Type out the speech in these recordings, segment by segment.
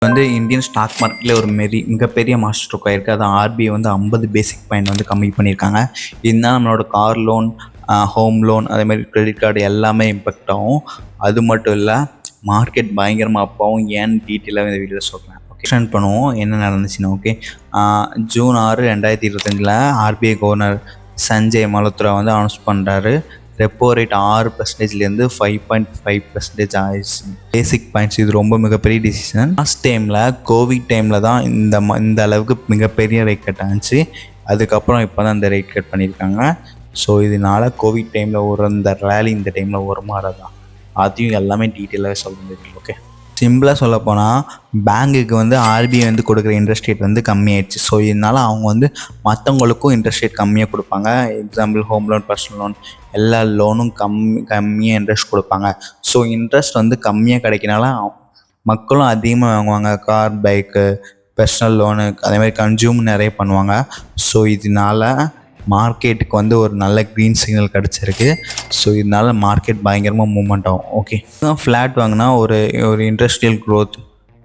வந்து Indian stock மார்க்கெட்டில் ஒரு மிகப்பெரிய மாஸ்டர் ஸ்ட்ரோக் ஆயிருக்கு. அதான் ஆர்பிஐ வந்து 50 பேசிக் பாயிண்ட் வந்து கம்மி பண்ணியிருக்காங்க. இதுதான் நம்மளோட கார் லோன், ஹோம் லோன், அதேமாதிரி கிரெடிட் கார்டு எல்லாமே இம்பெக்ட் ஆகும். அது மட்டும் இல்லை, மார்க்கெட் பயங்கரமாக அப்பாவும் ஏன்னு டீட்டெயிலாக இந்த வீடியோவில் சொல்கிறேன். ஓகே, ஸ்டார்ட் பண்ணுவோம் என்ன நடந்துச்சுன்னா. Okay, June 6, 2025 RBI governor Sanjay Malhotra வந்து அனௌன்ஸ் பண்ணுறாரு. ரெப்போ ரேட் 6%லேருந்து 5.5% ஆயிடுச்சு. பேசிக் பாயிண்ட்ஸ். இது ரொம்ப மிகப்பெரிய டிசிஷன். லாஸ்ட் டைமில் கோவிட் டைமில் தான் இந்த அளவுக்கு மிகப்பெரிய ரேட் கட் ஆச்சு. அதுக்கப்புறம் இப்போ தான் இந்த ரேட் கட் பண்ணியிருக்காங்க. ஸோ இதனால் கோவிட் டைமில் ஒரு இந்த ரேலி இந்த டைமில் ஒரு மாதிரி தான். அதையும் எல்லாமே டீட்டெயிலாகவே சொல்ல முடியும். ஓகே, சிம்பிளாக சொல்லப்போனால் பேங்குக்கு வந்து ஆர்பிஐ வந்து கொடுக்குற இன்ட்ரெஸ்ட் ரேட் வந்து கம்மியாயிடுச்சு. ஸோ இதனால் அவங்க வந்து மற்றவங்களுக்கும் இன்ட்ரெஸ்ட் ரேட் கம்மியாக கொடுப்பாங்க. Example home loan, personal loan, எல்லா லோனும் கம்மியாக இன்ட்ரெஸ்ட் கொடுப்பாங்க. ஸோ இன்ட்ரெஸ்ட் வந்து கம்மியாக கிடைக்கனால மக்களும் அதிகமாக வாங்குவாங்க. கார், பைக்கு, பர்சனல் லோனு, அதேமாதிரி கன்சியூம் நிறைய பண்ணுவாங்க. ஸோ இதனால் மார்க்கெட்டுக்கு வந்து ஒரு நல்ல க்ரீன் சிக்னல் கிடச்சிருக்கு. ஸோ இதனால் மார்க்கெட் பயங்கரமாக மூவ்மெண்ட் ஆகும். ஓகே, ஃப்ளாட் வாங்கினா ஒரு இண்டஸ்ட்ரியல் க்ரோத்,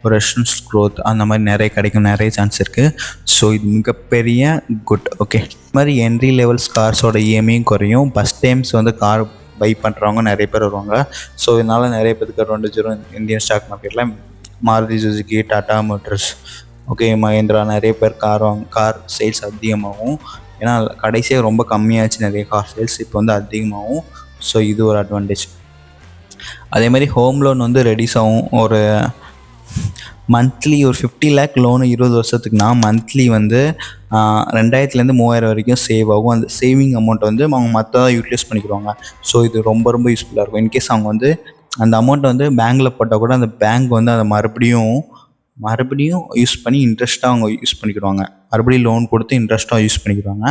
ஒரு ரெஸ்டாரண்ட்ஸ் க்ரோத் அந்த மாதிரி நிறைய கிடைக்கும், நிறைய சான்ஸ் இருக்குது. ஸோ இது மிகப்பெரிய குட். ஓகே, இது மாதிரி என்ட்ரி லெவல்ஸ் கார்ஸோட இஎம்ஐயும் குறையும். ஃபஸ்ட் டைம்ஸ் வந்து கார் பை பண்ணுறவங்க நிறைய பேர் வருவாங்க. ஸோ இதனால் நிறைய பேருக்கு அட்வான்டேஜ் வரும். இந்தியன் ஸ்டாக் மார்க்கெட்டில் Maruti Suzuki, Tata motors, okay, Mahindra, நிறைய பேர் கார் சேல்ஸ் அதிகமாகும். ஏன்னா கடைசியாக ரொம்ப கம்மியாச்சு நிறைய கார் சேல்ஸ், இப்போ வந்து அதிகமாகும். ஸோ இது ஒரு அட்வான்டேஜ். அதேமாதிரி ஹோம் லோன் வந்து ரெடியூஸ் ஆகும். ஒரு மந்த்லி ஒரு 50 lakh லோனு 20 வருஷத்துக்குனா மந்த்லி வந்து 2000லேருந்து 3000 வரைக்கும் சேவ் ஆகும். அந்த சேவிங் அமௌண்ட் வந்து அவங்க மற்றதாக யூட்டிலைஸ் பண்ணிக்கிடுவாங்க. ஸோ இது ரொம்ப ரொம்ப யூஸ்ஃபுல்லாக இருக்கும். இன்கேஸ் அவங்க வந்து அந்த அமௌண்ட்டை வந்து பேங்க்கில் போட்டால் கூட அந்த பேங்க் வந்து அதை மறுபடியும் யூஸ் பண்ணி இன்ட்ரெஸ்ட்டாக அவங்க யூஸ் பண்ணிக்கிடுவாங்க. மறுபடியும் லோன் கொடுத்து இன்ட்ரெஸ்ட்டாக யூஸ் பண்ணிக்கிடுவாங்க.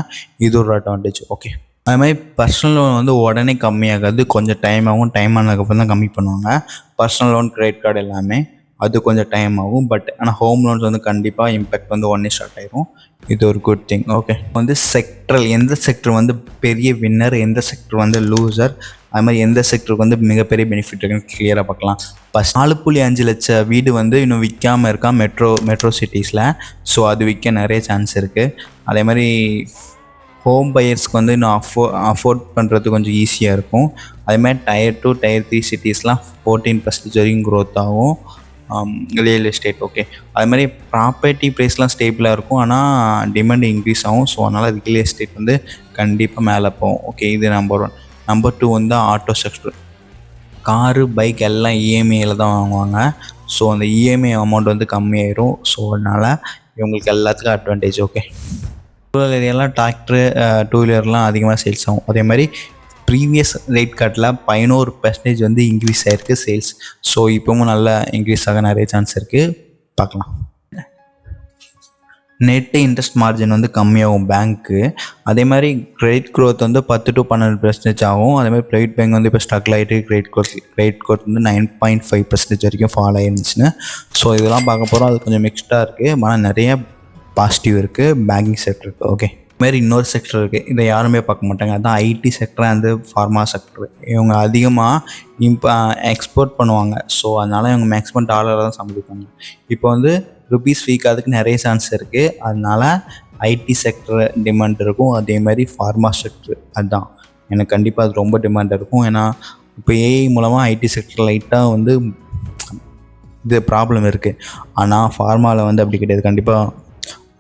இது ஒரு அட்வான்டேஜ். ஓகே, அது மாதிரி பர்சனல் லோன் வந்து உடனே கம்மியாகாது, கொஞ்சம் டைம் ஆகும். டைம் ஆனதுக்கப்புறம் தான் கம்மி பண்ணுவாங்க. பர்சனல் லோன், கிரெடிட் கார்டு எல்லாமே அது கொஞ்சம் டைம் ஆகும். பட் ஆனால் ஹோம் லோன்ஸ் வந்து கண்டிப்பாக இம்பேக்ட் வந்து உடனே ஸ்டார்ட் ஆகிடும். இது ஒரு குட் திங். ஓகே, வந்து செக்டரல், எந்த செக்டர் வந்து பெரிய வின்னர், எந்த செக்டர் வந்து லூசர், அது மாதிரி எந்த செக்டருக்கு வந்து மிகப்பெரிய பெனிஃபிட் இருக்குன்னு கிளியராக பார்க்கலாம். ஃபஸ்ட் 4.5 லட்சம் வீடு வந்து இன்னும் விற்காமல் இருக்கான் மெட்ரோ சிட்டிஸில். ஸோ அது விற்க நிறைய சான்ஸ் இருக்குது. அதே மாதிரி ஹோம் பையர்ஸ்க்கு வந்து இன்னும் அஃபோர்ட் பண்ணுறது கொஞ்சம் ஈஸியாக இருக்கும். அதேமாதிரி Tier 2, Tier 3 சிட்டிஸ்லாம் 14% வரைக்கும் க்ரோத் ஆகும் ரியல் எஸ்டேட். ஓகே, அது மாதிரி ப்ராப்பர்ட்டி ப்ரைஸ்லாம் ஸ்டேபிளாக இருக்கும். ஆனால் டிமாண்ட் இன்க்ரீஸ் ஆகும். ஸோ அதனால் ரியல் எஸ்டேட் வந்து கண்டிப்பாக மேலே போகும். ஓகே, இது நம்பர் 1. நம்பர் 2 வந்து ஆட்டோ செக்டர். காரு, பைக் எல்லாம் இஎம்ஐயில் தான் வாங்குவாங்க. ஸோ அந்த இஎம்ஐ அமௌண்ட் வந்து கம்மியாயிரும். ஸோ அதனால் இவங்களுக்கு எல்லாத்துக்கும் அட்வான்டேஜ். ஓகே, ரூரல் ஏரியாலாம் டிராக்டரு, 2 வீலர்லாம் அதிகமாக சேல்ஸ் ஆகும். அதே மாதிரி ப்ரீவியஸ் ரேட் கார்டில் 11% வந்து இன்க்ரீஸ் ஆகிருக்கு சேல்ஸ். ஸோ இப்போவும் நல்லா இன்க்ரீஸ் ஆக நிறைய சான்ஸ் இருக்குது. பார்க்கலாம். நெட்டு இன்ட்ரெஸ்ட் மார்ஜின் வந்து கம்மியாகும் பேங்க்கு. அதே மாதிரி கிரெடிட் க்ரோத் வந்து 10 to 12% ஆகும். அதே மாதிரி ப்ரைவேட் பேங்க் வந்து இப்போ ஸ்ட்ரகிள் ஆகிட்டு கிரெடிட் க்ரோத் வந்து 9.5% வரைக்கும் ஃபால் ஆகிருந்துச்சுன்னு. ஸோ இதெல்லாம் பார்க்க போகிறோம். அது கொஞ்சம் மிக்ஸ்டாக இருக்குது. ஆனால் நிறைய பாசிட்டிவ் இருக்குது பேங்கிங் செக்டருக்கு. ஓகே, இதுமாரி இன்னொரு செக்டர் இருக்குது, இதை யாருமே பார்க்க மாட்டாங்க. அதுதான் IT sector and pharma sector. இவங்க அதிகமாக எக்ஸ்போர்ட் பண்ணுவாங்க. ஸோ அதனால் இவங்க மேக்ஸிமம் டாலரில் தான் சம்பாதிப்பாங்க. இப்போ வந்து ருபீஸ் வீக் அதுக்கு நிறைய சான்ஸ் இருக்குது. அதனால் ஐடி செக்டர் டிமாண்ட் இருக்கும். அதே மாதிரி ஃபார்மா செக்டர், அதுதான் எனக்கு கண்டிப்பாக அது ரொம்ப டிமாண்ட் இருக்கும். ஏன்னா இப்போ ஏஐ மூலமாக ஐடி செக்டர் லைட்டாக வந்து இது ப்ராப்ளம் இருக்குது. ஆனால் ஃபார்மாவில் வந்து அப்படி கிடையாது, கண்டிப்பாக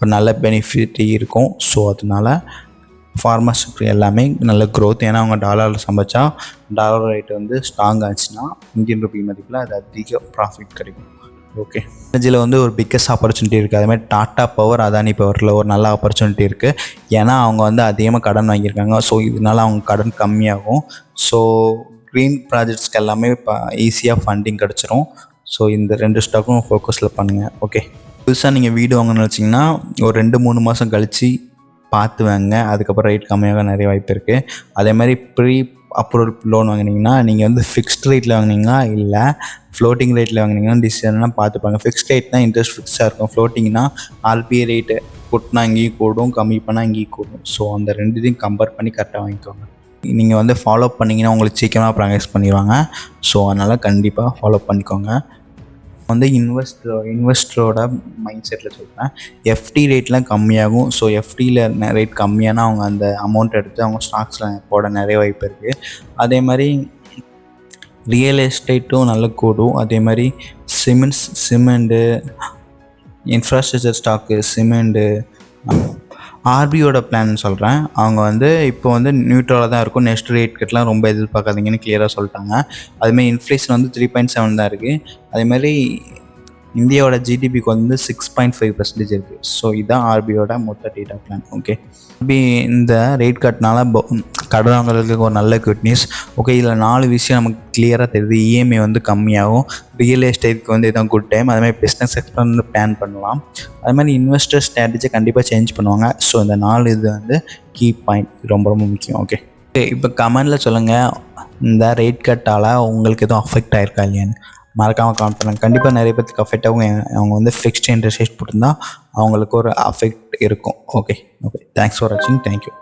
ஒரு நல்ல பெனிஃபிட் இருக்கும். ஸோ அதனால் ஃபார்மா செக்டர் எல்லாமே நல்ல க்ரோத். ஏன்னா அவங்க டாலரில் சம்பாதிச்சா டாலர் ரேட் வந்து ஸ்ட்ராங் ஆச்சுன்னா இந்தியன் ரூபி மதிப்பில் அது அதிக ப்ராஃபிட் கிடைக்கும். ஓகே, இதில் வந்து ஒரு பிக்கஸ்ட் ஆப்பர்ச்சுனிட்டி இருக்குது. அதே மாதிரி டாட்டா பவர், அதானி பவரில் ஒரு நல்ல ஆப்பர்ச்சுனிட்டி இருக்குது. ஏன்னா அவங்க வந்து அதிகமாக கடன் வாங்கியிருக்காங்க. ஸோ இதனால் அவங்க கடன் கம்மியாகும். ஸோ க்ரீன் ப்ராஜெக்ட்ஸ்க்கு எல்லாமே இப்போ ஈஸியாக ஃபண்டிங் கிடச்சிரும். ஸோ இந்த 2 ஸ்டாக்கும் ஃபோக்கஸில் பண்ணுங்கள். ஓகே, புதுசாக நீங்கள் வீடு வாங்கணும்னு நினச்சிங்கன்னா ஒரு 2-3 மாதம் கழித்து பார்த்து வாங்க. அதுக்கப்புறம் ரேட் கம்மியாக நிறைய வாய்ப்பு இருக்குது. அதே மாதிரி ப்ரீ அப்ரூவல் லோன் வாங்கினீங்கன்னா நீங்கள் வந்து ஃபிக்ஸ்ட் ரேட்டில் வாங்கினீங்கன்னா இல்லை ஃப்ளோட்டிங் ரேட்டில் வாங்கினீங்கன்னா டிசிஷன்லாம் பார்த்துப்பாங்க. ஃபிக்ஸ்ட் ரேட்னா இன்ட்ரெஸ்ட் ஃபிக்ஸாக இருக்கும். ஃப்ளோட்டிங்னா ஆர்பிஐ ரேட்டு கூட்டினா இங்கேயும் கூடும், கம்மி பண்ணால் இங்கேயும் கூடும். ஸோ அந்த ரெண்டுத்தையும் கம்பேர் பண்ணி கரெக்டாக வாங்கிக்கோங்க. நீங்கள் வந்து ஃபாலோ பண்ணிங்கன்னா உங்களுக்கு சீக்கிரமாக ப்ராக்டிஸ் பண்ணிடுவாங்க. ஸோ அதனால் கண்டிப்பாக ஃபாலோ பண்ணிக்கோங்க. வந்து இன்வெஸ்டரோட மைண்ட் செட்டில் சொல்கிறேன். எஃப்டி ரேட்லாம் கம்மியாகும். ஸோ எஃப்டியில் ரேட் கம்மியானா அவங்க அந்த அமௌண்ட் எடுத்து அவங்க ஸ்டாக்ஸில் போட நிறைய வாய்ப்பு இருக்குது. அதே மாதிரி ரியல் எஸ்டேட்டும் நல்ல கூடும். அதே மாதிரி சிமெண்ட்டு, இன்ஃப்ராஸ்ட்ரக்சர் ஸ்டாக்கு, சிமெண்ட்டு. ஆர்பியோட பிளான் சொல்கிறேன். அவங்க வந்து இப்போ வந்து நியூட்ரலாக தான் இருக்கும். நெக்ஸ்ட் ரேட் கட்லாம் ரொம்ப எதிர்பார்க்காதீங்கன்னு கிளியராக சொல்லிட்டாங்க. அதுமாதிரி இன்ஃப்ளேஷன் வந்து 3.7 தான் இருக்குது. அதேமாதிரி இந்தியாவோட ஜிடிபிக்கு வந்து 6.5% இருக்குது. ஸோ இதுதான் ஆர்பியோட மொத்த டேட்டா பிளான். ஓகே, ஆர்பி இந்த ரேட் கட்னால கடன் வாங்குறதுக்கு ஒரு நல்ல குட் நியூஸ். ஓகே, இதில் 4 விஷயம் நமக்கு கிளியராக தெரியுது. இஎம்ஐ வந்து கம்மியாகும். ரியல் எஸ்டேட்க்கு வந்து இதுதான் குட் டைம். அதுமாதிரி பிஸ்னஸ் எக்ஸ்பெண்ட் வந்து பிளான் பண்ணலாம். அதுமாதிரி இன்வெஸ்டர் ஸ்ட்ராட்டஜி கண்டிப்பாக சேஞ்ச் பண்ணுவாங்க. ஸோ இந்த 4 இது வந்து கீ பாயிண்ட், ரொம்ப ரொம்ப முக்கியம். ஓகே, இப்போ கமெண்டில் சொல்லுங்கள், இந்த ரேட் கட்டால் உங்களுக்கு எதுவும் அஃபெக்ட் ஆகிருக்கா இல்லையான்னு மறக்காமல் கமெண்ட் பண்ணுங்கள். கண்டிப்பாக நிறைய பேருக்கு அஃபெக்ட் ஆகும். அவங்க வந்து ஃபிக்ஸ்ட் இன்ட்ரெஸ்ட் ரேட் போட்டிருந்தா அவங்களுக்கு ஒரு அஃபெக்ட் இருக்கும். ஓகே, தேங்க்ஸ் ஃபார் வாட்சிங். தேங்க்யூ.